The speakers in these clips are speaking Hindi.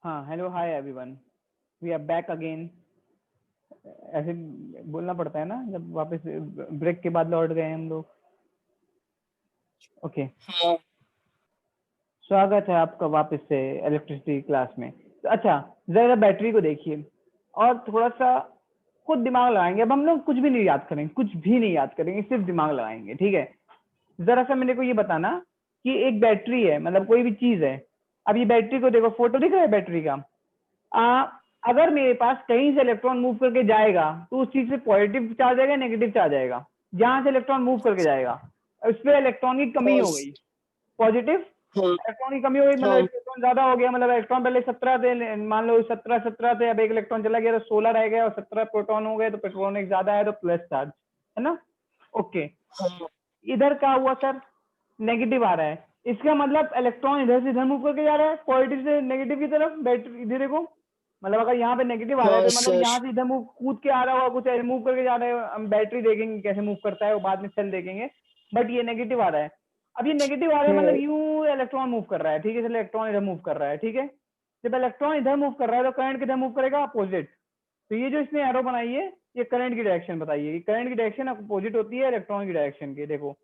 हाँ, hello hi everyone, we are back again. ऐसे बोलना पड़ता है ना जब वापस ब्रेक के बाद लौट गए हम लोग। ओके, हाँ स्वागत है आपका वापस से इलेक्ट्रिसिटी क्लास में। तो अच्छा, जरा बैटरी को देखिए और थोड़ा सा खुद दिमाग लगाएंगे। अब हम लोग कुछ भी नहीं याद करेंगे, कुछ भी नहीं याद करेंगे, सिर्फ दिमाग लगाएंगे, ठीक है। जरा सा मेरे को ये बताना कि एक बैटरी है, मतलब कोई भी चीज है। अब ये बैटरी को देखो, फोटो दिख रहा है बैटरी का। आ, अगर मेरे पास कहीं से इलेक्ट्रॉन मूव करके जाएगा तो उस चीज से पॉजिटिव चार्ज आएगा, नेगेटिव चार्ज आएगा। जहां से इलेक्ट्रॉन मूव करके जाएगा उस पर इलेक्ट्रॉन की कमी हो गई, पॉजिटिव हाँ इलेक्ट्रॉन की कमी हो गई, मतलब हाँ इलेक्ट्रॉन ज्यादा हो गया। मतलब इलेक्ट्रॉन पहले 17 थे, मान लो 17 थे, अब एक इलेक्ट्रॉन चला गया तो 16 रह गया और 17 प्रोटॉन हो गए, तो प्रोटॉन एक ज्यादा है तो प्लस चार्ज है ना। ओके, हाँ इधर क्या हुआ सर, नेगेटिव आ रहा है। इसका मतलब इलेक्ट्रॉन इधर से इधर मूव करके जा रहा है, पॉजिटिव से नेगेटिव की तरफ। बैटरी इधर देखो, मतलब अगर यहाँ पे नेगेटिव आ रहा है हाँ तो मतलब सर। यहाँ से इधर मूव कूद के आ रहा होगा, कुछ मूव करके जा रहा है। हम बैटरी देखेंगे कैसे मूव करता है, वो बाद में सेल देखेंगे। बट ये नेगेटिव आ रहा है। अब ये नेगेटिव आ रहा है मतलब यूं इलेक्ट्रॉन मूव कर रहा है, ठीक है। चलो इलेक्ट्रॉन इधर मूव कर रहा है, ठीक है। जब इलेक्ट्रॉन इधर मूव कर रहा है तो करंट किधर मूव करेगा, अपोजिट। तो ये जो इसने एरो बनाई है, ये करंट की डायरेक्शन बताइए। करंट की डायरेक्शन अपोजिट होती है इलेक्ट्रॉन की डायरेक्शन के। देखो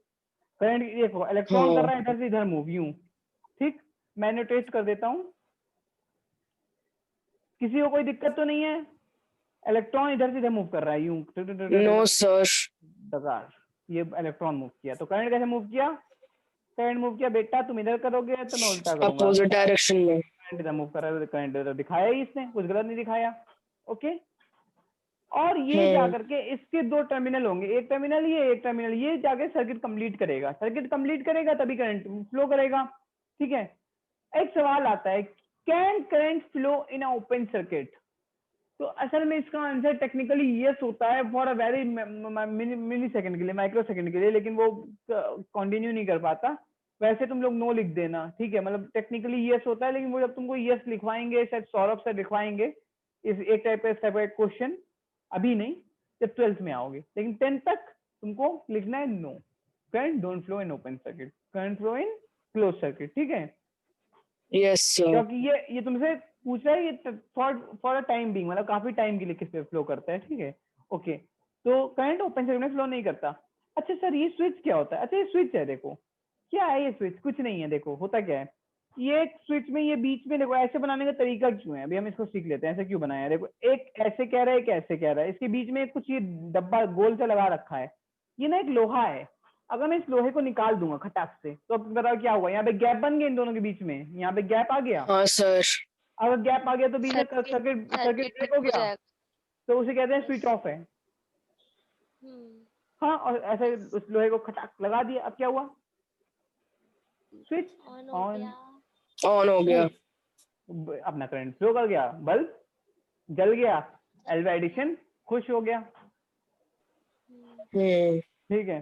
करंट, देखो इलेक्ट्रॉन कर हाँ रहा है इधर से इधर मूव, यूं। ठीक, मैंने टेस्ट कर देता हूँ, किसी को कोई दिक्कत तो नहीं है। इलेक्ट्रॉन इधर से इधर मूव कर रहा है यूं, नो सर। डकार। ये इलेक्ट्रॉन मूव किया तो करंट कैसे मूव किया, करंट मूव किया बेटा, तुम इधर करोगे तो मैं उल्टा करूंगा। अपोजिट डायरेक्शन में। करंट इधर मूव कर रहा है तो करंट इधर दिखाया ही इसने, कुछ गलत नहीं दिखाया। ओके, और ये जा हाँ करके इसके दो टर्मिनल होंगे, एक टर्मिनल ये, एक टर्मिनल ये, जाके सर्किट कंप्लीट करेगा। सर्किट कंप्लीट करेगा तभी करंट फ्लो करेगा, ठीक है। एक सवाल आता है, can current flow in open circuit. तो असल में इसका आंसर टेक्निकली यस होता है for a very millisecond के लिए, माइक्रो सेकंड के लिए, लेकिन वो कंटिन्यू नहीं कर पाता। वैसे तुम लोग नो लिख देना, ठीक है। मतलब टेक्निकली यस होता है, लेकिन वो जब तुमको यस लिखवाएंगे, शायद सौरभ सर लिखवाएंगे इस एक टाइप का क्वेश्चन, अभी नहीं, जब 12th में आओगे। लेकिन 10th तक तुमको लिखना है no, current don't flow in open circuit, current flow in close circuit, ठीक है। Yes sir. क्योंकि ये तुमसे पूछ रहा है, ये for for a time being, मतलब काफी टाइम के लिए किस पे फ्लो करता है, ठीक है। ओके, तो करंट ओपन सर्किट में फ्लो नहीं करता। अच्छा सर, ये स्विच क्या होता है। अच्छा, ये स्विच है, देखो क्या है ये स्विच, कुछ नहीं है। देखो होता क्या है, ये स्विच में ये बीच में, देखो ऐसे बनाने का तरीका क्यों है, अभी हम इसको सीख लेते हैं ऐसे क्यों बनाया है। देखो एक ऐसे कह रहा है, एक ऐसे कह रहा है, इसके बीच में कुछ ये डब्बा गोल से लगा रखा है। ये ना एक लोहा है। अगर मैं इस लोहे को निकाल दूंगा खटाक से, तो अब बताओ क्या हुआ, यहाँ पे गैप बन गया इन दोनों के बीच में, यहाँ पे गैप आ गया। हाँ सर। अगर गैप आ गया तो बीच में circuit circuit circuit circuit break हो हो गया, जाएगा। तो उसे कहते हैं यस। स्विच ऑफ है। हाँ, और ऐसे उस लोहे को खटाक लगा दिया, अब क्या हुआ, स्विच ऑन हो ऑन। गया। ऑन हो गया। अपना करंट फ्लो कर गया, बल्ब जल गया, एल्वा एडिशन खुश हो गया, हम्म। ठीक है।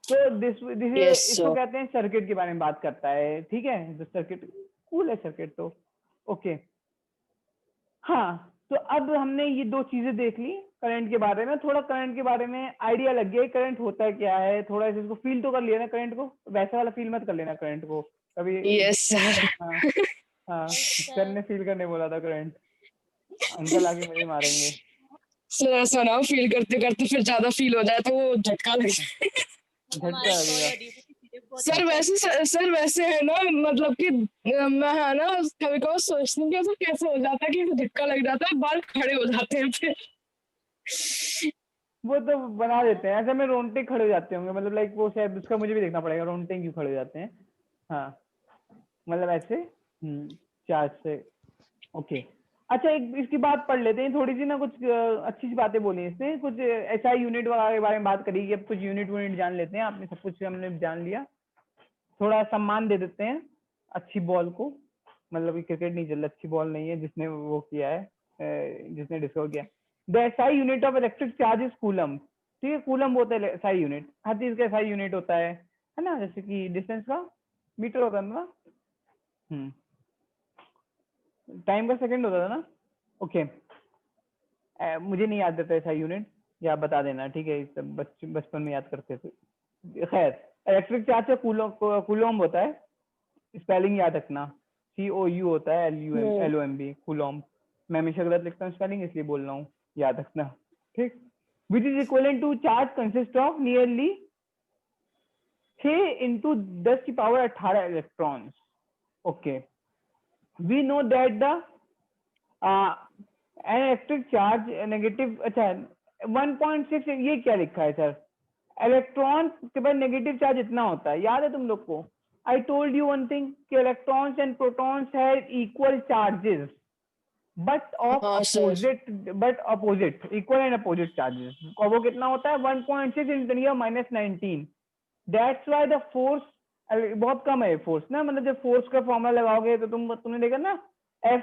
तो दिस दिस यस इसको सर। कहते हैं सर्किट के बारे में बात करता है, ठीक है। तो सर्किट कूल है सर्किट तो। ओके, हाँ, तो अब हमने ये दो चीजें देख ली करंट के बारे में। थोड़ा करंट के बारे में आइडिया लग गया, करंट होता है क्या है, थोड़ा इसको फील तो कर लिया ना करंट को। वैसा वाला फील मत कर लेना करंट को कभी। Yes sir. हाँ हाँ, यस सर सर। ने फील करने बोला था करंट, अंकल आगे मुझे मारेंगे। सर ऐसा ना फील करते करते फिर ज्यादा फील हो जाए तो वो झटका लग जाए। झटका हमारी लगेगा। लॉयर ड्यूटी किसी ने बहुत सर अच्छा वैसे किया। सर वैसे है ना, मतलब कि मैं है ना कभी कभी सोचती हूँ कि ऐसा कैसे हो जाता है कि झटका लग जाता है, बाल खड़े हो जाते हैं फिर। वो तो बना देते हैं ऐसे में, रोंगटे खड़े हो जाते होंगे, मतलब लाइक वो शायद उसका मुझे भी देखना पड़ेगा, रोंगटे क्यों खड़े हो जाते हैं। हाँ, मतलब ऐसे चार्ज से। ओके, अच्छा एक इसकी बात पढ़ लेते हैं थोड़ी सी ना, कुछ अच्छी सी बातें बोली इसने, कुछ ऐसा यूनिट वगैरह के बारे में बात करी कि अब कुछ यूनिट यूनिट जान लेते हैं। आपने सब कुछ हमने जान लिया, थोड़ा सम्मान दे देते हैं अच्छी बॉल को। मतलब क्रिकेट नहीं चल रहा, अच्छी बॉल नहीं है जिसने वो किया है, जिसने डिस्कवर किया। The SI unit of electric charge is coulomb, ठीक है। कूलम होता है एसआई यूनिट, हर चीज का एसआई यूनिट होता है ना। जैसे कि डिस्टेंस का मीटर होता है ना, टाइम का सेकंड होता था ना। ओके, मुझे नहीं याद रहता एसआई यूनिट, या आप बता देना, ठीक है। बचपन में याद करते थे। खैर, इलेक्ट्रिक चार्ज का कूलोम होता है, स्पेलिंग याद रखना, COU होता है, LUMB, कूलॉम। मैं हमेशा गलत लिखता हूँ स्पेलिंग, इसलिए बोल रहा हूँ, याद रखना, ठीक। Which is equal to charge consist of nearly 6 into 10 की power 18 electrons. Okay, we know that the electric charge negative, अच्छा 1.6, ये क्या लिखा है सर? इलेक्ट्रॉन के पास नेगेटिव चार्ज इतना होता है, याद है तुम लोग को? I told you one thing कि electrons and protons have equal charges but of हाँ सर। Opposite, equal and opposite charges. और वो कितना होता है? 1.6 × 10⁻19। दैट्स व्हाई द फोर्स, बहुत कम है फोर्स ना, मतलब जब फोर्स का फॉर्मूला लगाओगे तो तुमने देखा ना, F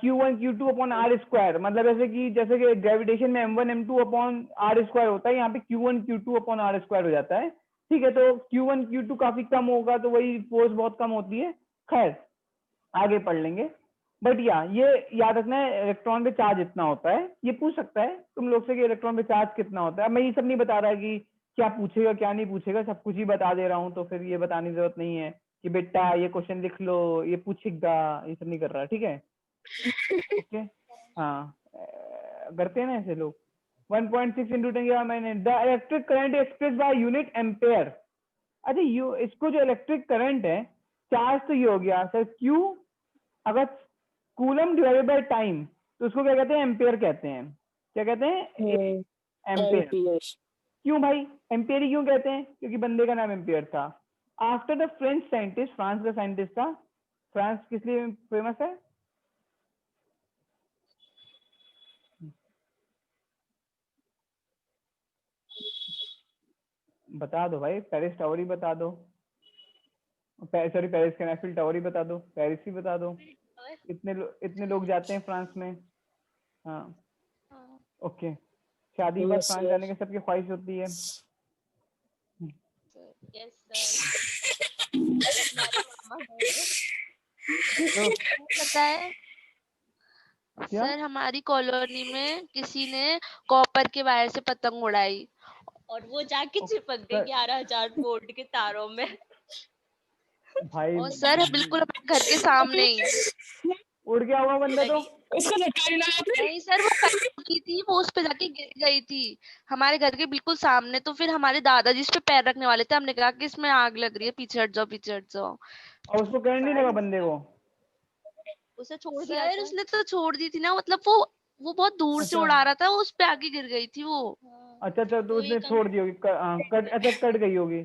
Q1 Q2 upon R square, मतलब जैसे कि ग्रेविटेशन में M1 M2 upon R square होता है, यहाँ पे Q1 Q2 upon R square हो जाता है, ठीक है। तो Q1 Q2 काफी कम होगा तो वही फोर्स बहुत कम होती है। खैर आगे पढ़ लेंगे, बट ये याद रखना है, इलेक्ट्रॉन पे चार्ज इतना होता है। ये पूछ सकता है तुम लोग से कि इलेक्ट्रॉन पे चार्ज कितना होता है। अब मैं ये सब नहीं बता रहा कि क्या पूछेगा क्या नहीं पूछेगा, सब कुछ ही बता दे रहा हूँ, तो फिर ये बताने की जरूरत नहीं है कि बेटा ये क्वेश्चन लिख लो, ये पूछेगा, ये सब नहीं कर रहा, ठीक है। ओके, हाँ, करते हैं ना ऐसे लोग। 1.6 × 10⁻⁹ the electric current express by unit ampere. अच्छा इसको जो इलेक्ट्रिक करंट है, चार्ज तो ये हो गया सर क्यू, अगर कूलम डिवाइडेड बाय टाइम तो उसको क्या कहते हैं? एम्पेयर कहते हैं। क्या कहते हैं? एम्पेयर। एम्पियर। क्यों भाई एम्पेयर ही क्यों कहते हैं? क्योंकि बंदे का नाम एम्पेयर था। After the French scientist, France का साइंटिस्ट था। फ्रांस किस लिए फेमस है? बता दो भाई, पेरिस टावर ही बता दो, सॉरी पेरिस के एफिल टावर ही बता दो, पेरिस ही बता दो, इतने लोग जाते हैं फ्रांस में। हाँ ओके, शादी के बाद फ्रांस जाने की सबकी ख्वाहिश होती है। तो पता है क्या? सर, हमारी कॉलोनी में किसी ने कॉपर के वायर से पतंग उड़ाई और वो जाके चिपक गई 11,000 वोल्ट के तारों में। भाई और सर बिल्कुल हमारे घर के सामने ही उड़ गया होगा बंदा तो। उसको झटका नहीं लगा फिर? नहीं सर, वो कट की थी, वो उस पे जाके गिर गई थी हमारे घर के बिल्कुल सामने। तो फिर हमारे दादाजी इस पे पैर रखने वाले थे, हमने कहा कि इसमें आग लग रही है, पीछे हट जाओ पीछे हट जाओ। और उसको करंट नहीं लगा बंदे को? उसे छोड़ दिया सर, उसने तो छोड़ दी थी ना, मतलब वो बहुत दूर से अच्छा उड़ा रहा था, वो उस पे आके गिर गई थी वो। अच्छा अच्छा, तो उसने छोड़ दी होगी, कट, अच्छा कट गई होगी।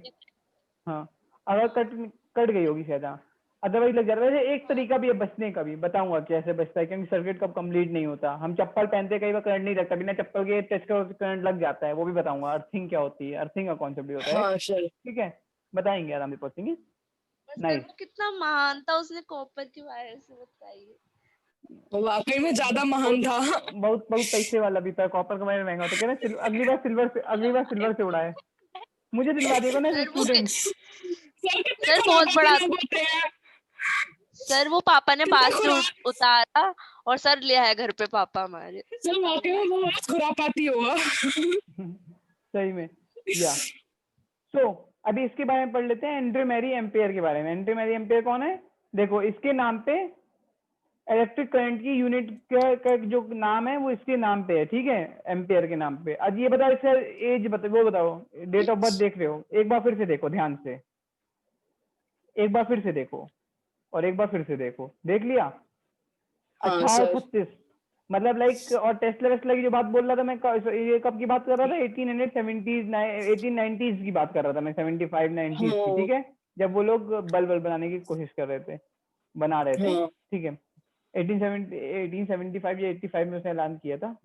हाँ अगर कट गई होगी शायद, हाँ, अदरवाइज लग जाता है। वैसे एक तरीका भी है बचने का, भी बताऊंगा कैसे बचता है, क्योंकि सर्किट कब कंप्लीट नहीं होता। हम चप्पल पहनते कई बार करंट नहीं लगता, बिना चप्पल के टच करो करंट लग जाता है, वो भी बताऊंगा। अर्थिंग क्या होती है, अर्थिंग का कॉन्सेप्ट भी होता है, हाँ सर। ठीक है, बताएंगे आराम से, पहुंचेंगे। पर सर नाइस, वो कितना महान था, उसने कॉपर के वायर से बताइए। वाकई में ज्यादा महान था। बहुत बहुत पैसे वाला भी था, कॉपर का महंगा होता है। कह रहे अगली बार सिल्वर से उड़ाए, मुझे दिलवा देगा ना सर स्टूडेंट। सर कितने सर बहुत खुरापाती बड़ा लोग होते हैं। सर, वो पापा ने कितने बात से खुरा उतारा और सर ले आए घर पे पापा हमारे। सर वाकई में वो बहुत खुरापाती होगा। सही में, या सो अभी इसके बारे में पढ़ लेते हैं, एंड्रे मैरी एम्पेयर के बारे में। एंड्रे मैरी एम्पेयर कौन है? देखो इसके नाम पे इलेक्ट्रिक करंट की यूनिट का जो नाम है वो इसके नाम पे है, ठीक है, एम्पेयर के नाम पे। अब ये बताओ इसका एज वो बताओ, डेट ऑफ बर्थ देख रहे हो? एक बार फिर से देखो ध्यान से, एक बार फिर से देखो, और एक बार फिर से देखो, देख लिया? हाँ सर। 1836, मतलब लाइक, और टेस्ला वेस्ला की जो बात बोल रहा था मैं, ये कब की बात कर रहा था? 1870s 1890s की बात कर रहा था मैं, 75 90s की, हाँ ठीक है, जब वो लोग बल्ब बनाने की कोशिश कर रहे थे, बना रहे थे, हाँ ठीक है। 1875 या 85 में उसने ऐलान किया था।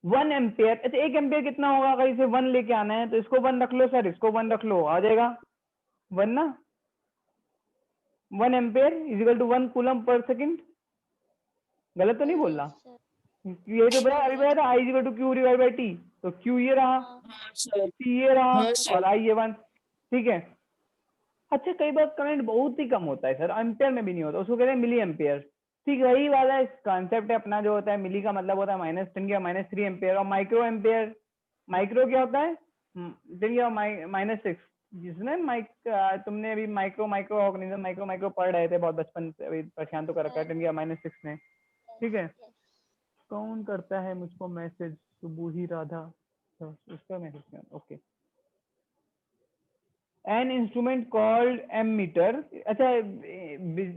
1 एम्पेयर, अच्छा 1 एम्पेयर कितना होगा? अगर इसे 1 लेके आना है तो इसको 1 रख लो सर, इसको 1 रख लो, आ जाएगा 1 ना। 1 ampere is equal to 1 coulomb per second. गलत तो नहीं बोल रहा? ये तो बड़ा अभी बताया था, I equal to Q divide by T, तो क्यू ये रहा, हाँ सर। टी ये रहा, हाँ सर। और आई ये 1, ठीक है। अच्छा कई बार करंट बहुत ही कम होता है सर, एम्पेयर में भी नहीं होता, उसको कहते हैं मिली एम्पेयर, ठीक, वही वाला कॉन्सेप्ट है अपना, जो होता है मिली का मतलब होता है -10 या -3 एम्पेयर, और माइक्रो एम्पेयर, माइक्रो क्या होता है? 10 या -6, जिसने तुमने अभी माइक्रो ऑर्गेनिज्म माइक्रो पढ़ रहे थे बहुत बचपन से, अभी परेशान तो कर रखा है 10 या -6 में। ठीक है, कौन करता है मुझको मैसेज? सुबुही राधा, उसका message. Okay, an instrument called ammeter. अच्छा,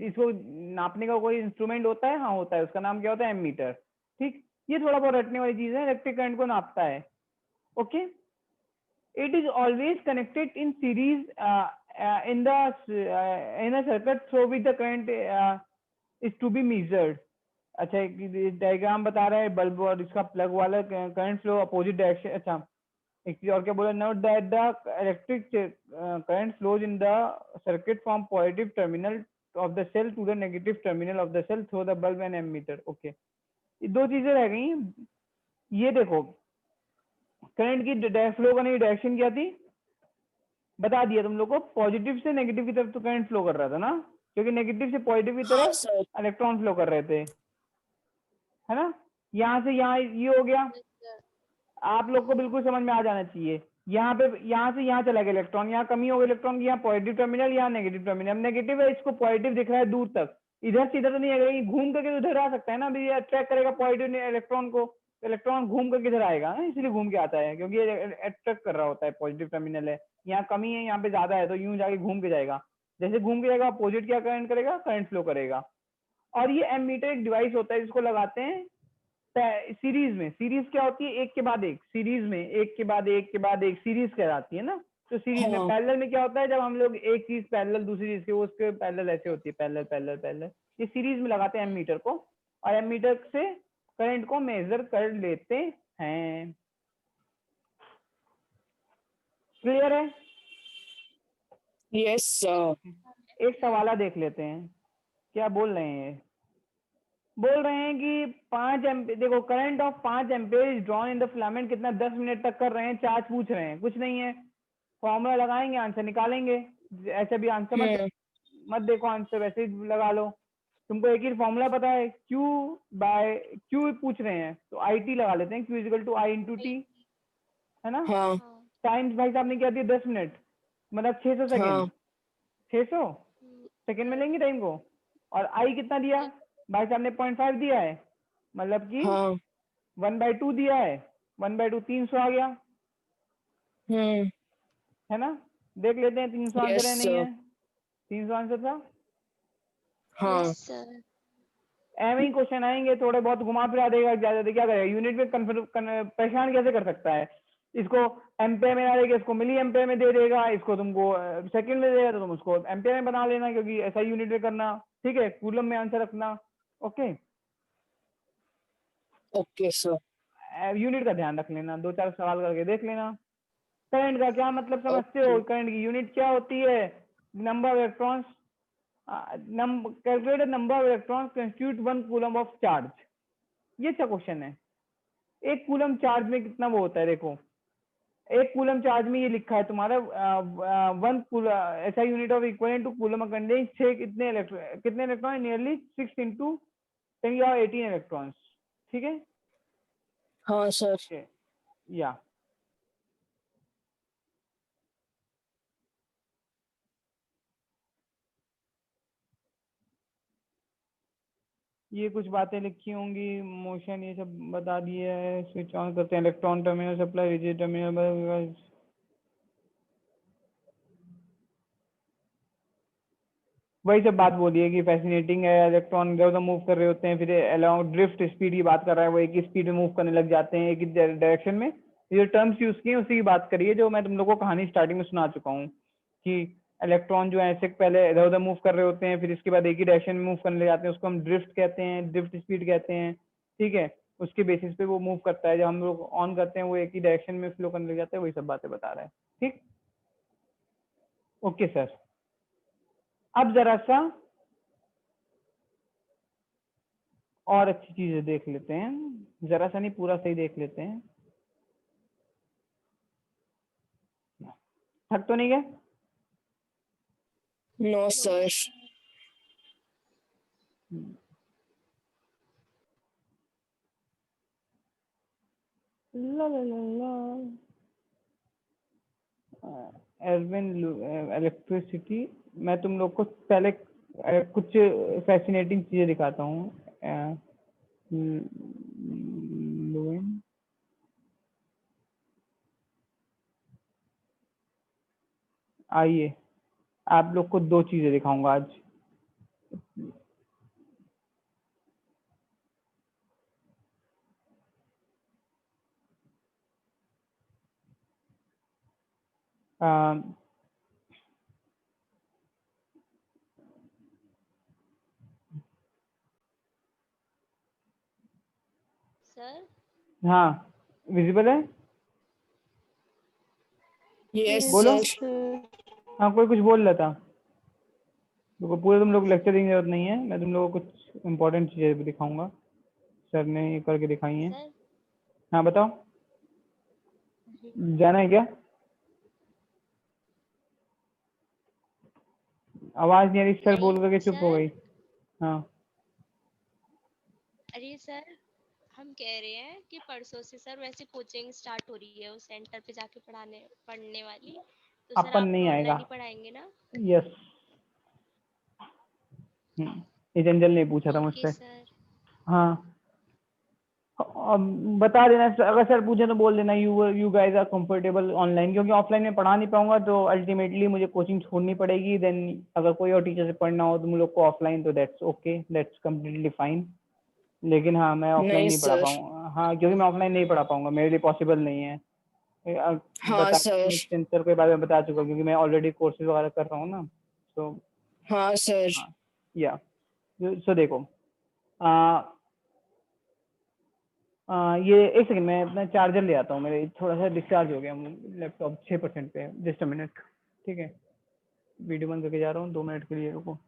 इसको नापने का कोई इंस्ट्रूमेंट होता है? हाँ होता है, उसका नाम क्या होता है? एमीटर। ठीक, ये थोड़ा बहुत रटने वाली चीज है, इलेक्ट्रिक करंट को नापता है। Okay, it is always connected in series in a circuit through which the current is to be measured। अच्छा, एक डायग्राम बता रहा है बल्ब और इसका प्लग वाला करंट फ्लो अपोजिट डायरेक्शन। अच्छा, एक चीज और क्या बोला? Note that the electric current flows in the circuit from positive terminal of the cell to the negative terminal of the cell through the bulb and ammeter. Okay, ये दो चीजें रह गई। ये देखो, करंट की फ्लो करने की डायरेक्शन क्या थी? बता दिया तुम लोग को, पॉजिटिव से नेगेटिव की तरफ तो करंट फ्लो कर रहा था ना, क्योंकि नेगेटिव से पॉजिटिव की हाँ तरफ सर। इलेक्ट्रॉन फ्लो कर रहे थे, है ना। यहाँ से यहाँ ये हो गया, आप लोग को बिल्कुल समझ में आ जाना चाहिए। यहाँ पे यहाँ से यहाँ चला गया इलेक्ट्रॉन, यहाँ कमी हो गई इलेक्ट्रॉन की, यहाँ पॉजिटिव टर्मिनल, यहाँ नेगेटिव टर्मिनल। अब नेगेटिव है, इसको पॉजिटिव दिख रहा है दूर तक, इधर सीधा तो नहीं आएगा, घूम करके उधर आ सकता है ना, अभी अट्रैक्ट करेगा पॉजिटिव इलेक्ट्रॉन को, इलेक्ट्रॉन घूम करके इधर आएगा, इसलिए घूम के आता है, क्योंकि अट्रैक्ट कर रहा होता है, पॉजिटिव टर्मिनल है, यहाँ कमी है, यहाँ पे ज्यादा है, तो यूं जाके घूम के जाएगा। जैसे घूम के जाएगा, अपोजिट क्या करंट करेगा? करंट फ्लो करेगा। और ये एमीटर एक डिवाइस होता है जिसको लगाते हैं सीरीज में। सीरीज क्या होती है? एक के बाद एक, सीरीज में एक के बाद एक के बाद एक सीरीज कहलाती है ना। तो सीरीज में, हाँ पैरेलल में क्या होता है? जब हम लोग एक चीज पैरेलल दूसरी चीज के, उसके पैरेलल ऐसे होती है, पैरेलल पैरेलल पैरेलल। ये सीरीज में लगाते हैं एमीटर को, और एमीटर से करंट को मेजर कर लेते हैं। क्लियर है? Yes sir. एक सवाला देख लेते हैं, क्या बोल रहे हैं। बोल रहे हैं कि 5 एम्पियर, देखो current of 5 ampere is drawn in the filament, कितना 10 मिनट तक कर रहे हैं, चार्ज पूछ रहे हैं, कुछ नहीं है, फॉर्मूला लगाएंगे, आंसर निकालेंगे। ऐसे भी आंसर मत देखो, आंसर वैसे ही लगा लो। तुमको एक ही फॉर्मूला पता है, Q पूछ रहे हैं, तो IT लगा लेते हैं, Q is equal to I into T, है ना। हाँ टाइम्स भाई साहब ने क्या दिया? 10 मिनट, मतलब 600 सेकेंड। हाँ 600 सेकेंड में लेंगे टाइम को। और आई कितना दिया भाई साहब ने? 0.5 दिया है, मतलब कि हाँ 1/2 दिया है, 1/2 300 आ गया, है ना। देख लेते हैं 300 आंसर है यस नहीं सर। है। 300 आंसर था। हाँ यस सर। ऐਵੇਂ ही क्वेश्चन आएंगे, थोड़े बहुत घुमा फिरा देगा, ज्यादा क्या करेगा, यूनिट में परेशान कैसे कर सकता है। इसको एम्पेयर में डालेगा, इसको मिली एम्पेयर में दे देगा, इसको तुमको सेकंड में देगा, तो तुम उसको एम्पेयर में बना लेना, क्योंकि ऐसा यूनिट में करना। ठीक है, कूलम में आंसर रखना। Okay, okay sir. यूनिट का ध्यान रख लेना, 2-4 सवाल करके देख लेना। करंट का क्या मतलब समझते ओके हो? करंट की यूनिट क्या होती है? Number of electrons, calculate number of electrons constitute 1 coulomb of charge. ये अच्छा क्वेश्चन है। एक कूलम चार्ज में कितना वो होता है? देखो, एक कूलम चार्ज में ये लिखा है तुम्हारा 1 ऐसा unit of equivalent to coulomb contain 6 कितने इलेक्ट्रॉन? Nearly 6 into 10^18 electrons. ठीक है, हाँ सर। या ये कुछ बातें लिखी होंगी, मोशन ये सब बता दिया है। स्विच ऑन करते हैं, electron terminal supply, rigid terminal, वही सब बात बोली है कि फैसिनेटिंग है, इलेक्ट्रॉन इधर उधर मूव कर रहे होते हैं, फिर अलाउंग ड्रिफ्ट स्पीड की बात कर रहा है, वो एक ही स्पीड में मूव करने लग जाते हैं, एक ही डायरेक्शन में। ये जो टर्म्स यूज किए उसी की बात करिए, जो मैं तुम लोगों को कहानी स्टार्टिंग में सुना चुका हूँ, कि इलेक्ट्रॉन जो है ऐसे पहले इधर उधर मूव कर रहे होते हैं, फिर इसके बाद एक ही डायरेक्शन में मूव करने लग जाते हैं, उसको हम ड्रिफ्ट कहते हैं, ड्रिफ्ट स्पीड कहते हैं। ठीक है, उसके बेसिस पे वो मूव करता है, जब हम लोग ऑन करते हैं वो एक ही डायरेक्शन में फ्लो करने लग जाता है, वही सब बातें बता रहा है। ठीक, ओके सर। अब जरा सा और अच्छी चीजें देख लेते हैं, जरा सा नहीं पूरा सही देख लेते हैं। थक तो नहीं गए? No sir. ला ला ला ला। एल्विन इलेक्ट्रिसिटी, मैं तुम लोग को पहले कुछ फैसिनेटिंग चीजें दिखाता हूँ। आइए आप लोग को दो चीजें दिखाऊंगा आज। सर हाँ विजिबल है, यस बोलो। सर। हाँ कोई कुछ बोल रहा था, देखो पूरे तुम लोग लेक्चर देने की जरूरत नहीं है, मैं तुम लोगों को कुछ इंपॉर्टेंट चीजें भी दिखाऊंगा, सर ने ये करके दिखाई हैं। सर हाँ बताओ, जाना है क्या? आवाज नहीं आ रही, सर बोल करके चुप हो सर गई। हाँ अरे सर हम कह रहे हैं कि परसों से सर वैसे कोचिंग स्टार्ट हो रही है उस सेंटर पे जाके पढ़ने वाली, तो सर अपन आप नहीं ऑनलाइन आएगा। ही पढ़ाएंगे ना? यस, ये जंजल ने पूछा था ओके मुझसे। सर। हाँ अब बता देना, अगर सर पूछे तो बोल देना you guys are comfortable online, क्योंकि ऑफलाइन में पढ़ा नहीं पाऊंगा तो अल्टीमेटली मुझे कोचिंग छोड़नी पड़ेगी। देन अगर कोई और टीचर से पढ़ना हो तुम लोग को ऑफलाइन, तो that's okay, that's completely fine. लेकिन हाँ मैं ऑफलाइन नहीं नहीं पढ़ा सर। पाऊंगा, हाँ क्योंकि मैं ऑफलाइन नहीं पढ़ा पाऊंगा, मेरे लिए पॉसिबल नहीं है। हाँ बता सर। सेंसर के बारे में बता चुका हूँ, क्योंकि मैं ऑलरेडी कोर्सेज वगैरह कर रहा हूँ ना, तो हाँ सर। हाँ या सो देखो आ, ये एक सेकंड मैं अपना चार्जर ले आता हूँ, मेरे थोड़ा सा डिस्चार्ज हो गया लैपटॉप 6% पे, जस्ट अ मिनट। ठीक है, वीडियो बंद करके जा रहा हूँ, 2 मिनट के लिए रुको।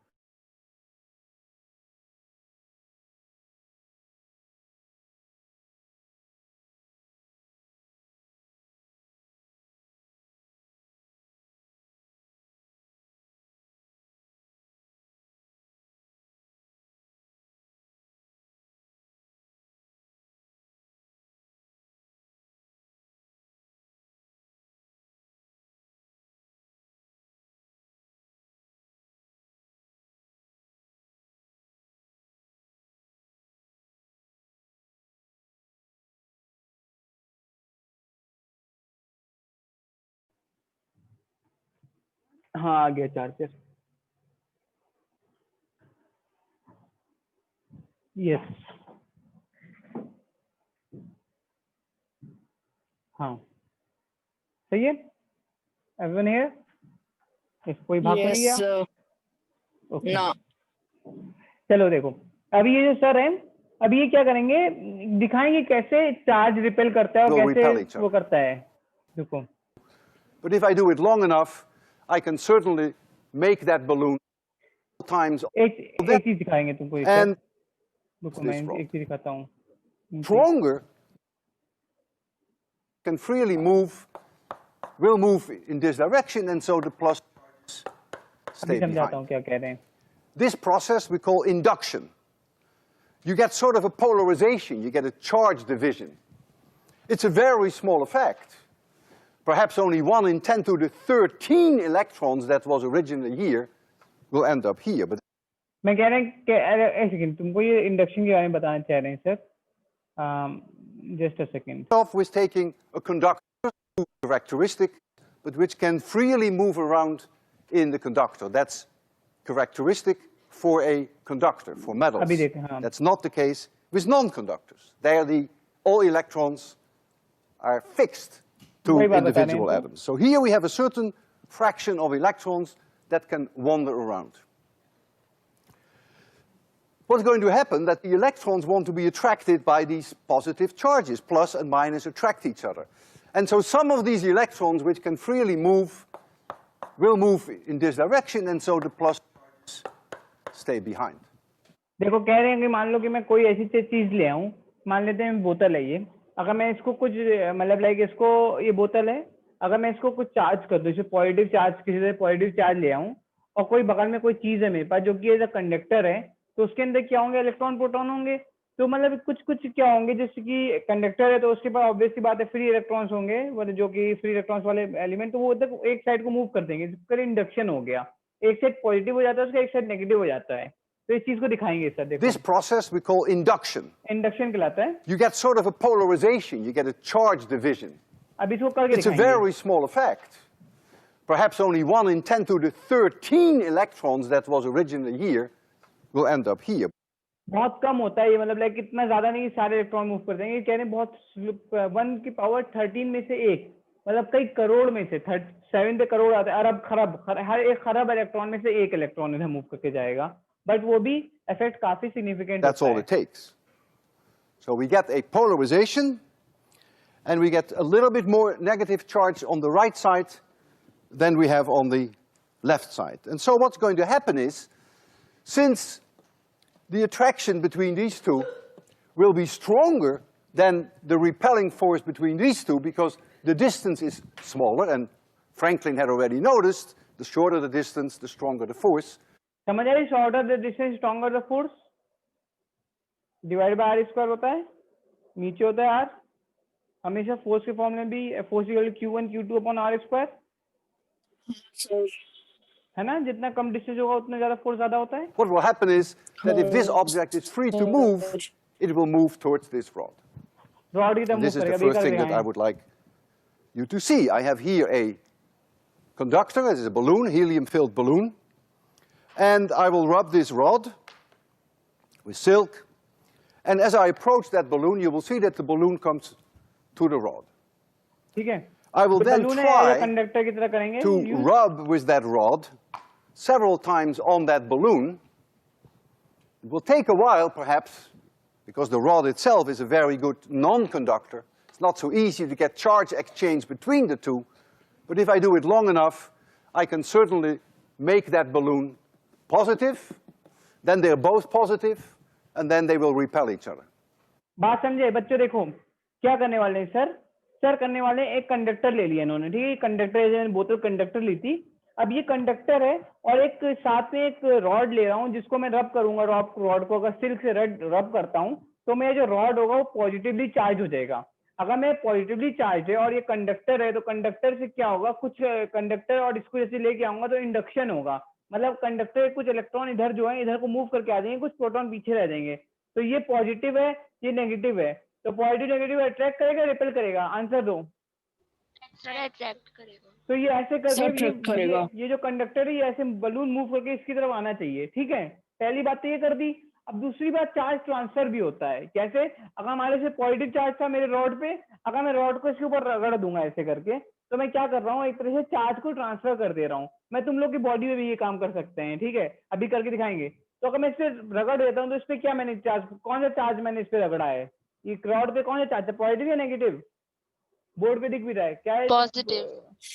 हाँ आ गया चार्जर। यस हाँ सही है, एवरीवन हियर, कोई भाग तो नहीं यस गया? सर। ओके ना। चलो देखो, अभी ये जो सर है, अभी ये क्या करेंगे, दिखाएंगे कैसे चार्ज रिपेल करता है और will कैसे repel each वो other. करता है। देखो But if I do it long enough, I can certainly make that balloon times एक चीज दिखाएंगे तुमको एक and रुको this मैं front. एक चीज दिखाता हूँ। Stronger can freely move, will move in this direction, and so the plus अभी stay समझाता behind. हूँ क्या कह रहे हैं। This process we call induction. You get sort of a polarization, you get a charge division. It's a very small effect. Perhaps only 1 in 10 to the 13 electrons that was originally here will end up here. But मैं कह रहे हैं कि एक सेकंड, तुमको ये इंडक्शन के बारे में बताना चाह रहे हैं sir, just a second. off with taking a conductor characteristic, but which can freely move around in the conductor. That's characteristic for a conductor, for metals. अभी देखें, हाँ। That's not the case with non-conductors. There all electrons are fixed to वही बात बता रहे हैं individual तो। atoms. So here we have a certain fraction of electrons that can wander around. What's going to happen that the electrons want to be attracted by these positive charges, plus and minus attract each other. And so some of these electrons which can freely move will move in this direction, and so the plus stay behind. देखो कह रहे हैं कि मान लो कि मैं कोई ऐसी चीज ले आऊं, मान लेते हैं बोतल है ये, अगर मैं इसको कुछ मतलब लाइक इसको, ये बोतल है, अगर मैं इसको कुछ चार्ज कर दूं, इसे पॉजिटिव चार्ज, किसी से पॉजिटिव चार्ज ले आऊं, और कोई बगल में कोई चीज है मेरे पास जो कि एज अ कंडक्टर है, तो उसके अंदर क्या होंगे, इलेक्ट्रॉन प्रोटॉन होंगे। तो मतलब कुछ कुछ क्या होंगे, जैसे कि कंडक्टर है तो उसके पास ऑब्वियसली बात है फ्री इलेक्ट्रॉन्स होंगे, मतलब जो कि फ्री इलेक्ट्रॉन्स वाले एलिमेंट, तो वो तक एक साइड को मूव कर देंगे, फिर इंडक्शन हो गया, एक साइड पॉजिटिव हो जाता है उसका, एक साइड नेगेटिव हो जाता है। तो इस चीज को दिखाएंगे सर, देखो This process we call induction. Induction कहलाता है। You get sort of a polarization, you get a charge division. अब इसको करके It's a दिखाएंगे। very small effect. Perhaps only 1 in 10 to the 13 electrons that was originally here will end up here. बहुत कम होता है ये, मतलब लाइक इतना ज्यादा नहीं कि सारे इलेक्ट्रॉन मूव कर देंगे, कह रहे हैं बहुत 1 की पावर 13 में से एक, मतलब कई करोड़ में से 7 करोड़ आते हैं, अरब खरब, हर एक खरब इलेक्ट्रॉन में से एक इलेक्ट्रॉन इधर मूव करके जाएगा, बट वो भी इफेक्ट काफी significant That's all it takes. So we get a polarization, and we get a little bit more negative charge on the right side than we have on the left side. And so what's going to happen is, since the attraction between these two will be stronger than the repelling force between these two, because the distance is smaller, and Franklin had already noticed, the shorter the distance, the stronger the force. समझ आई? Shorter the distance stronger the force, divide by r square होता है, नीचे होता है आर, हमेशा फोर्स के फॉर्म में भी force equal to Q1 Q2 upon R square, है ना? जितना कम डिस्टेंस होगा उतना ज्यादा फोर्स ज्यादा होता है। What will happen is that if this object is free to move, it will move towards this rod. Rod की तरफ This मूव is करेगा, the अभी first कर thing that I दिखाएं। would like you to see. I have here a conductor, this is a balloon, helium-filled balloon, and I will rub this rod with silk, and as I approach that balloon, you will see that the balloon comes to the rod. ठीक है, I will तो then balloon है, try ये कंडक्टर की तरह करेंगे to use। rub with that rod several times on that balloon. It will take a while, perhaps, because the rod itself is a very good non-conductor. It's not so easy to get charge exchange between the two, but if I do it long enough, I can certainly make that balloon positive, then they're both positive, and then they will repel each other. बात समझे बच्चों? देखो क्या करने वाले हैं सर, सर करने वाले हैं, एक कंडक्टर ले लिया इन्होंने, ठीक है, कंडक्टर बोतल कंडक्टर ली थी, अब ये कंडक्टर है और एक साथ में एक रॉड ले रहा हूँ जिसको मैं रब करूंगा, रॉड को अगर सिल्क से रब करता हूँ तो मेरा जो रॉड होगा वो पॉजिटिवली चार्ज हो जाएगा। अगर मैं पॉजिटिवली चार्ज है और ये कंडक्टर है तो कंडक्टर से क्या होगा, कुछ कंडक्टर और इसको जैसे लेके आऊंगा तो इंडक्शन होगा, मतलब कंडक्टर कुछ इलेक्ट्रॉन इधर जो है इधर को मूव करके आ जाएंगे, कुछ प्रोटॉन पीछे रह जाएंगे, तो ये पॉजिटिव है ये नेगेटिव है, तो पॉजिटिव नेगेटिव अट्रैक्ट करेगा रिपेल करेगा? आंसर दो। अट्रैक्ट करेगा। तो ये ऐसे करके Attract करेगा। ये जो कंडक्टर है ये ऐसे बलून मूव करके इसकी तरफ आना चाहिए, ठीक है, पहली बात तो ये कर दी। अब दूसरी बात चार्ज ट्रांसफर भी होता है, कैसे? अगर हमारे से पॉजिटिव चार्ज था मेरे रॉड पे, अगर मैं रॉड को इसके ऊपर रगड़ दूंगा ऐसे करके, तो मैं क्या कर रहा हूँ, एक तरह से चार्ज को ट्रांसफर कर दे रहा हूँ। मैं तुम लोग की बॉडी में भी ये काम कर सकते हैं, ठीक है, अभी करके दिखाएंगे। तो अगर मैं इस पे रगड़ देता हूँ तो इस पे क्या मैंने चार्ज, कौन सा चार्ज मैंने इस पे रगड़ा है, ये रॉड पे कौन सा चार्ज है, पॉजिटिव या नेगेटिव? बोर्ड पे दिख भी रहा है क्या है? पॉजिटिव।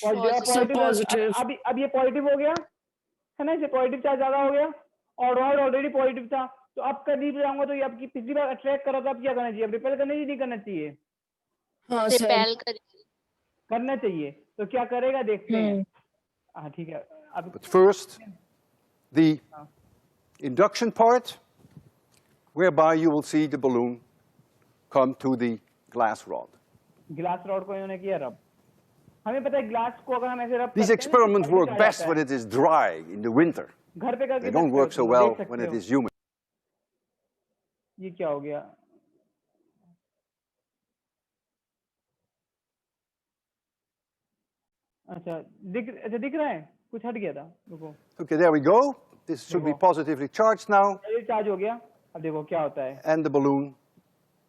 पॉजिटिव। अब ये पॉजिटिव हो गया है ना, इसे पॉजिटिव चार्ज ज्यादा हो गया और रॉड ऑलरेडी पॉजिटिव था, तो अब करीब जाऊंगा तो ये आपकी पिछली बार अट्रैक्ट करा था, अब क्या करना चाहिए, अब रिपेल करना चाहिए नहीं करना चाहिए? हाँ सर, रिपेल करेगी। करना चाहिए, तो क्या करेगा देखते हैं। हाँ ठीक है, अब But first, the induction part, whereby you will see the balloon come to the glass rod. Glass rod को इन्होंने किया रब। हमें पता है ग्लास को अगर हम ऐसे रब These experiments work best when it is dry in the winter. घर पे करके They don't work so well when it is humid. ये क्या हो गया? अच्छा दिख रहा है, कुछ हट गया था, रुको। Okay, there we go. This should be positively charged now, ये चार्ज हो गया, अब देखो क्या होता है। and the balloon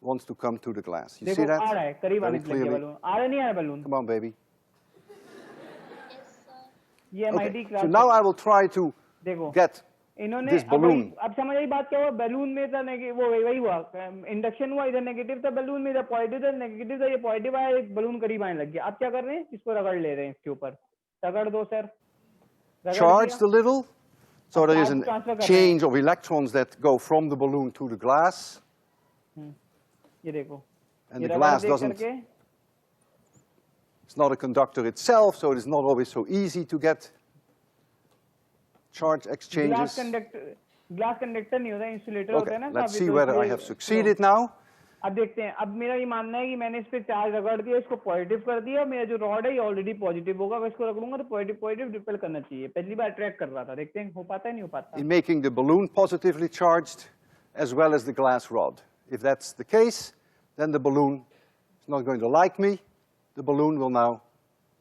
wants to come to the glass. You see देखो that? आ रहा है, करीब आने Very लग गया clearly. बलून, आ रहा नहीं आ रहा बलून? Come on, baby. ये MIT Okay. Class. So now I will try to देखो get इन्होंने this balloon. अब समझ आई बात क्या हुआ, बैलून में था वो वही हुआ, इंडक्शन हुआ, इधर नेगेटिव था बैलून में, इधर पॉजिटिव था, नेगेटिव था, ये पॉजिटिव आया, एक बलून करीब आने लग गया। अब क्या कर रहे हैं, इसको रगड़ ले रहे हैं, इसके ऊपर रगड़ दो sir, charged a little, so there is charge transfer a कर रहे हैं। change of electrons that go from the balloon to the glass, ये देखो, and ये the रगड़ glass देख doesn't, करके it's not a conductor itself, so it is not always so easy to get charge glass exchanges. Conductor, glass conductor नहीं होता, इंसुलेटर होता Okay, है ना let's काफी, see तो whether I इसलिए have succeeded now. अब देखते हैं। अब मेरा ये मानना है कि मैंने इस पे चार्ज रगड़ दिया, इसको पॉजिटिव कर दिया, मेरा जो रॉड है ये ऑलरेडी पॉजिटिव होगा, मैं इसको रगड़ूंगा तो पॉजिटिव पॉजिटिव रिपेल करना चाहिए। पहली बार अट्रैक्ट कर रहा था, देखते हैं हो पाता है नहीं हो पाता। In making the balloon positively charged as well as the glass rod. If that's the case, then the balloon is not going to like me. The balloon will now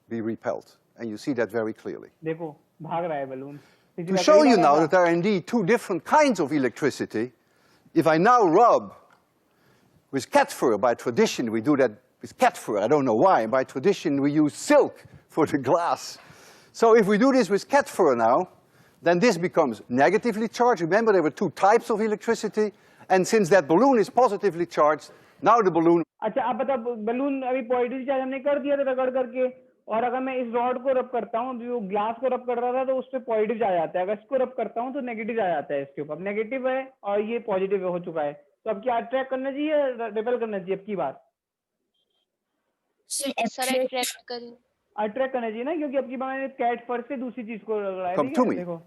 be repelled. And you see that very clearly. देखो भाग रहा है balloon. To show you now that there are indeed two different kinds of electricity, if I now rub with cat fur, by tradition we do that with cat fur, I don't know why, by tradition we use silk for the glass. So if we do this with cat fur now, then this becomes negatively charged. Remember there were two types of electricity, and since that balloon is positively charged, now the balloon... अच्छा अब बता, बलून अभी पॉजिटिव चार्ज हमने कर दिया था रगड़ करके, और अगर मैं इस रॉड को रब करता हूँ, जो ग्लास को रब कर रहा था तो उस पर पॉजिटिव चार्ज आता है, अगर इसको रब करता हूँ तो नेगेटिव चार्ज आता है इसके ऊपर। अब नेगेटिव है और ये पॉजिटिव हो चुका है, तो अब क्या अट्रैक्ट करना चाहिए, रिपेल करना चाहिए अब की बार? सर अट्रैक्ट करें। अट्रैक्ट करना चाहिए ना, क्योंकि अब की बार मैंने कैट फर से दूसरी चीज को रगड़ा है। Come ठीक to है, me. देखो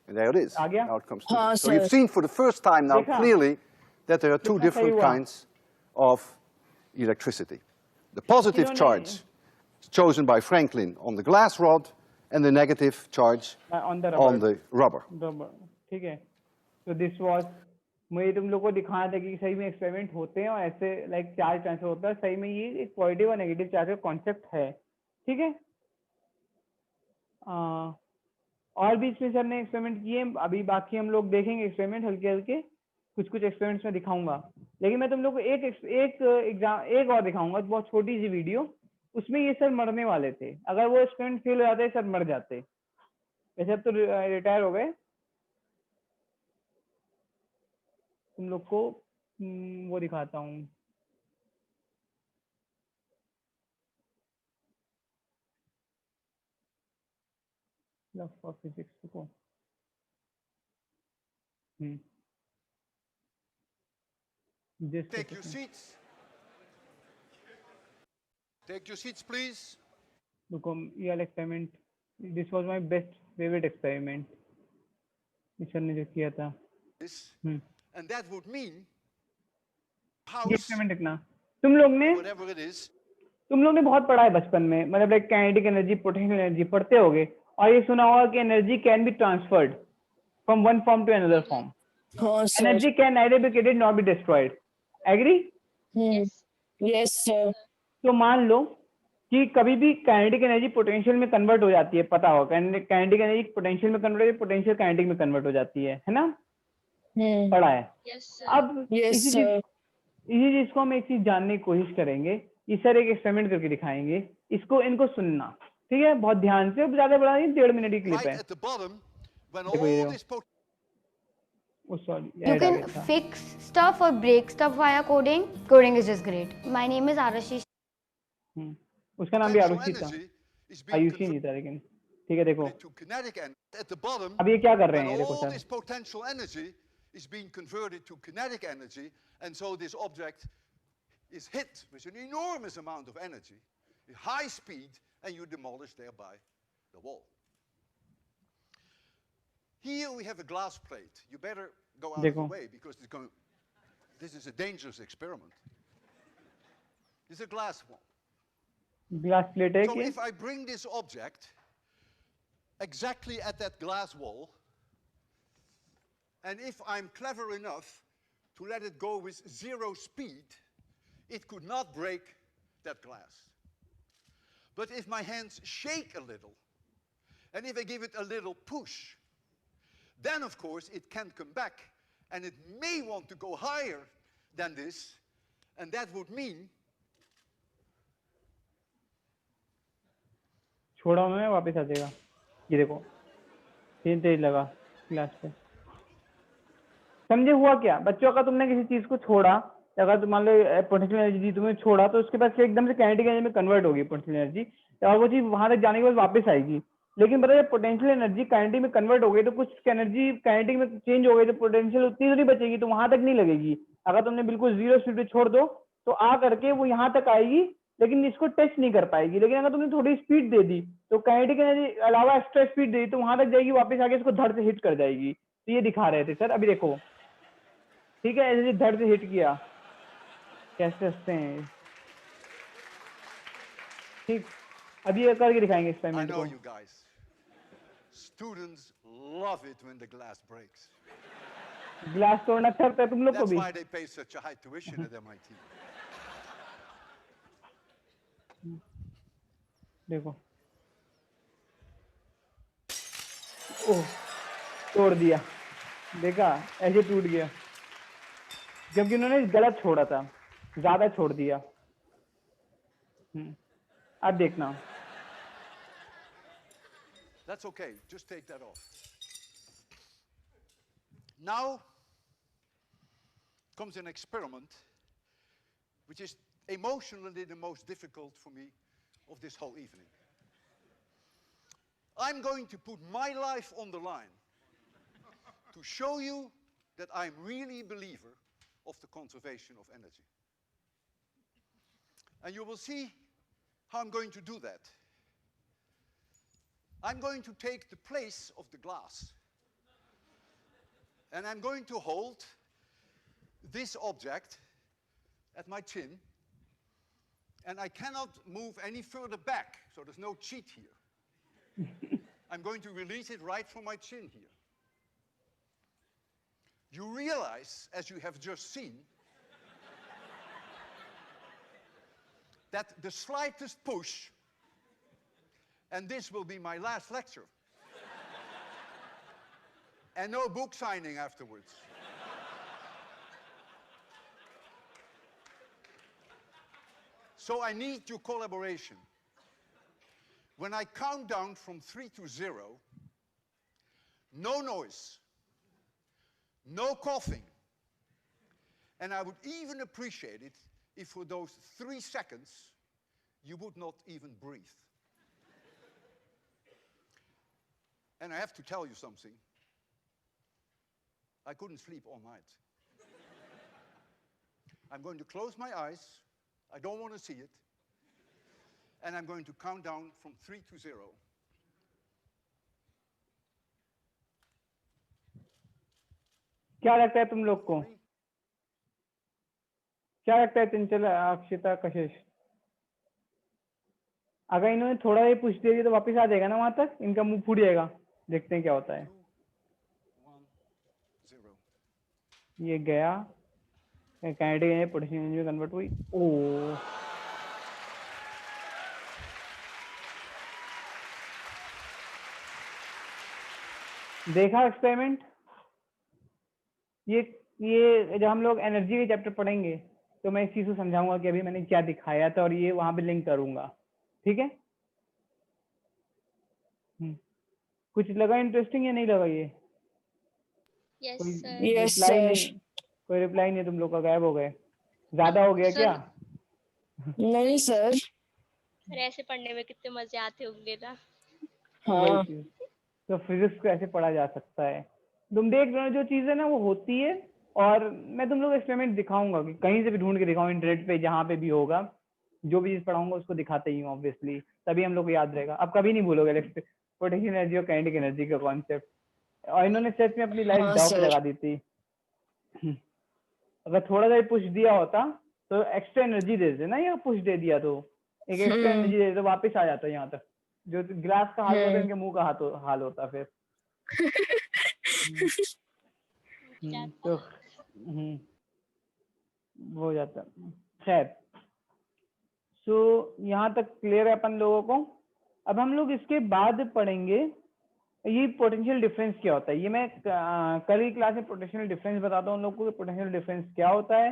And there it is. आ गया? Now it comes to हाँ, me. So you've sir. seen for the first time now देखा? clearly that there are two कितना सही different हुआ? kinds of electricity. The positive इन्होंने- charge is chosen by Franklin on the glass rod, and the negative charge on the on the rubber. ठीक है, तो दिस वाज, मुझे तुम लोग को दिखाना था कि सही में एक्सपेरिमेंट होते हैं और ऐसे लाइक चार्ज ट्रांसफर होता है, सही में ये एक पॉजिटिव और नेगेटिव चार्ज का कॉन्सेप्ट है। ठीक है, और भी इसमें सर ने एक्सपेरिमेंट किए, अभी बाकी हम लोग देखेंगे एक्सपेरिमेंट हल्के हल्के, कुछ कुछ एक्सपेरिमेंट्स में दिखाऊंगा, लेकिन मैं तुम लोग को एक एग्जाम एक और दिखाऊंगा, बहुत छोटी सी वीडियो, उसमें ये सर मरने वाले थे, अगर वो एक्सपेरिमेंट फेल हो जाते सर मर जाते, वैसे अब तो रिटायर हो गए। तुम लोग को वो दिखाता हूँ, लव फॉर फिजिक्स को। Just a Take your second. seats. Take your seats, please. रुको, ये वाला experiment, this was my best favourite experiment, sir ने जो किया था। This, hmm, and that would mean ये house, एक्सपेरिमेंट देखना। तुम लोग ने बहुत पढ़ा है बचपन में, मतलब like kinetic energy, potential energy पढ़ते होगे, और ये सुना होगा कि energy can be transferred from one form to another form. हाँ सर। Energy can neither be created not be destroyed. Agree? Yes sir. तो मान लो कि कभी भी काइनेटिक एनर्जी पोटेंशियल में कन्वर्ट हो जाती है, पता होगा काइनेटिक एनर्जी पोटेंशियल में कन्वर्ट होती है, पोटेंशियल काइनेटिक में कन्वर्ट हो जाती है ना? पढ़ा है। अब इसी चीज को हम एक चीज जानने की कोशिश करेंगे, ये सर एक एक्सपेरिमेंट करके दिखाएंगे, इनको सुनना, ठीक है, बहुत ध्यान से, ज्यादा बड़ा नहीं, 1.5 मिनट की क्लिप right है। at the bottom, when देखो ये all देखो। this sorry, You can fix stuff or break stuff via coding. Coding is just great. My name is Arashi. उसका नाम भी potential आरुषि था, energy is being आयुषी नहीं था, लेकिन ठीक है। देखो to kinetic energy at the bottom. अब ये क्या कर रहे When हैं, देखो all sir, this potential energy is being converted to kinetic energy, and so this object is hit with an enormous amount of energy, at high speed, and you demolish thereby the wall. Here we have a glass plate. You better go out of the way because this is a dangerous experiment. This is a glass wall. Glass plate है So कि if I bring this object exactly at that glass wall, and if I'm clever enough to let it go with 0 speed, it could not break that glass. But if my hands shake a little, and if I give it a little push, then of course it can come back, and it may want to go higher than this, and that would mean छोड़ा उन्होंने, वापस आ जाएगा। ये देखो तेज लगा ग्लास पे, समझे हुआ क्या बच्चों? का तुमने किसी चीज को छोड़ा, अगर तुम मान लो पोटेंशियल एनर्जी तुमने छोड़ा, तो उसके बाद एकदम से काइनेटिक एनर्जी में कन्वर्ट होगी पोटेंशियल एनर्जी, और वो चीज वहां तक जाने के बाद वापस आएगी। लेकिन पता है पोटेंशियल एनर्जी काइनेटिक में कन्वर्ट हो गई तो कुछ एनर्जी काइनेटिक में चेंज हो गई, तो पोटेंशियल उतनी तो नहीं बचेगी, तो वहां तक नहीं लगेगी। अगर तुमने बिल्कुल 0 स्पीड पे छोड़ दो तो आ करके वो यहाँ तक आएगी, लेकिन इसको टच नहीं कर पाएगी। लेकिन अगर तुमने थोड़ी स्पीड दे दी तो काइनेटिक एनर्जी अलावा एक्स्ट्रा स्पीड दे दी तो वहां तक जाएगी, वापस आके इसको धड़ से हिट कर जाएगी। तो ये दिखा रहे थे सर, अभी देखो, ठीक है, ऐसे धड़ से हिट किया, कैसे हंसते हैं, ठीक। अब ये करके दिखाएंगे I एक्सपेरिमेंट know को। you guys. Students love it when the glass breaks. Glass तोड़ना अच्छा लगता है तुम लोग को That's भी? why they pay such a high tuition at MIT. देखो, ओह, तोड़ दिया, देखा, ऐसे टूट गया, जबकि उन्होंने गलत छोड़ा था, ज्यादा छोड़ दिया। अब देखना, That's okay, just take that off. Now comes an experiment which is emotionally the most difficult for me of this whole evening. I'm going to put my life on the line to show you that I'm really a believer of the conservation of energy. And you will see how I'm going to do that. I'm going to take the place of the glass. And I'm going to hold this object at my chin. And I cannot move any further back, so there's no cheat here. I'm going to release it right from my chin here. You realize, as you have just seen, that the slightest push, and this will be my last lecture, and no book signing afterwards. So I need your collaboration. When I count down from 3 to 0, no noise, no coughing, and I would even appreciate it if for those 3 seconds you would not even breathe. And I have to tell you something. I couldn't sleep all night. I'm going to close my eyes. I don't want to see it. And I'm going to count down from 3 to 0. क्या लगता है तुम लोग को? क्या लगता है चंचल, अक्षिता, कशिश? अगर इन्होंने थोड़ा ही पुश दे दिया तो वापस आ जाएगा ना वहां तक, इनका मुंह फूट जाएगा। देखते हैं क्या होता है। 2, 1, 0. ये गया, काइनेटिक एनर्जी पोटेंशियल एनर्जी में कन्वर्ट हुई। ओह, देखा एक्सपेरिमेंट? ये जब हम लोग एनर्जी के चैप्टर पढ़ेंगे तो मैं इस चीज को समझाऊंगा कि अभी मैंने क्या दिखाया था, और ये वहां पे लिंक करूंगा, ठीक है? कुछ लगा इंटरेस्टिंग या नहीं लगा ये? यस कोई सर। Yes, reply sir. नहीं, कोई रिप्लाई नहीं, तुम लोग का गायब हो गए। ज्यादा हो गया सर- क्या? नहीं सर। सर ऐसे पढ़ने में कितने मजे आते होंगे ना। वही हाँ। चीज, तो फिजिक्स को ऐसे पढ़ा जा सकता है। तुम देख रहे हो जो चीज है ना वो होती है, और मैं तुम लोग एक्सपेरिमेंट दिखाऊंगा कि कहीं से भी ढूंढ के दिखाऊं, इंटरनेट पे जहाँ पे भी होगा, जो भी चीज पढ़ाऊंगा उसको दिखाते ही हूँ ऑब्वियसली, तभी हम लोग को याद रहेगा। अब कभी नहीं भूलोगे पोटेंशियल एनर्जी और काइनेटिक एनर्जी का कॉन्सेप्ट। और इन्होंने सच में अपनी लाइफ हाँ, दांव पे सर। लगा दी थी। अगर थोड़ा सा पुश दिया होता तो एक्स्ट्रा एनर्जी दे देते ना, या पुश दे दिया तो एक एक्स्ट्रा एनर्जी दे देते, वापस आ जाता यहाँ तक। जो ग्लास का हाल होता है, इनके मुंह का हाल होता फिर। तो वो हो जाता। खैर, सो यहाँ तक क्लियर है अपन लोगों को। अब हम लोग इसके बाद पढ़ेंगे ये पोटेंशियल डिफरेंस क्या होता है। ये मैं कल की क्लास में पोटेंशियल डिफरेंस बताता हूँ उन लोगों को, पोटेंशियल डिफरेंस क्या होता है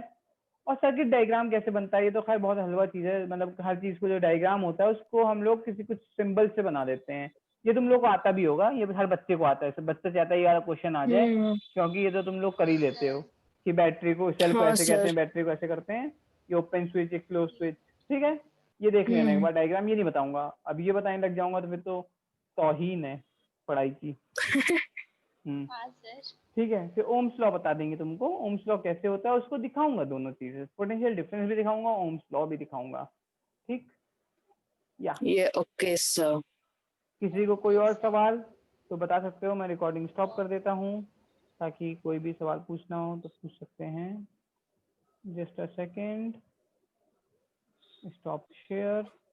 और सर्किट डायग्राम कैसे बनता है। ये तो खैर बहुत हलवा चीज है, मतलब हर चीज को जो डायग्राम होता है उसको हम लोग किसी कुछ सिंबल से बना देते हैं। ये तुम लोग को आता भी होगा, ये हर बच्चे को आता है। बच्चा चाहता है ये वाला क्वेश्चन आ जाए, क्योंकि ये तो तुम लोग कर ही लेते हो कि बैटरी को, सेल को हाँ, ऐसे कहते हैं, सर। बैटरी को ऐसे करते हैं, ये ओपन स्विच, एक क्लोज स्विच, ठीक है। ये देख लेना एक बार डायग्राम, ये नहीं बताऊंगा। अब ये बताने लग जाऊंगा तो फिर तो तौहीन है पढ़ाई की। हाँ सर। ठीक है, फिर ओम्स लॉ बता देंगे तुमको, ओम्स लॉ कैसे होता है उसको दिखाऊंगा, दोनों चीजें, पोटेंशियल डिफरेंस भी दिखाऊंगा, ओम्स लॉ भी दिखाऊंगा, ठीक। या ये ओके सर। किसी को कोई और सवाल तो बता सकते हो, मैं रिकॉर्डिंग स्टॉप कर देता हूँ। ताकि कोई भी सवाल पूछना हो तो पूछ सकते हैं। Just a second, stop share.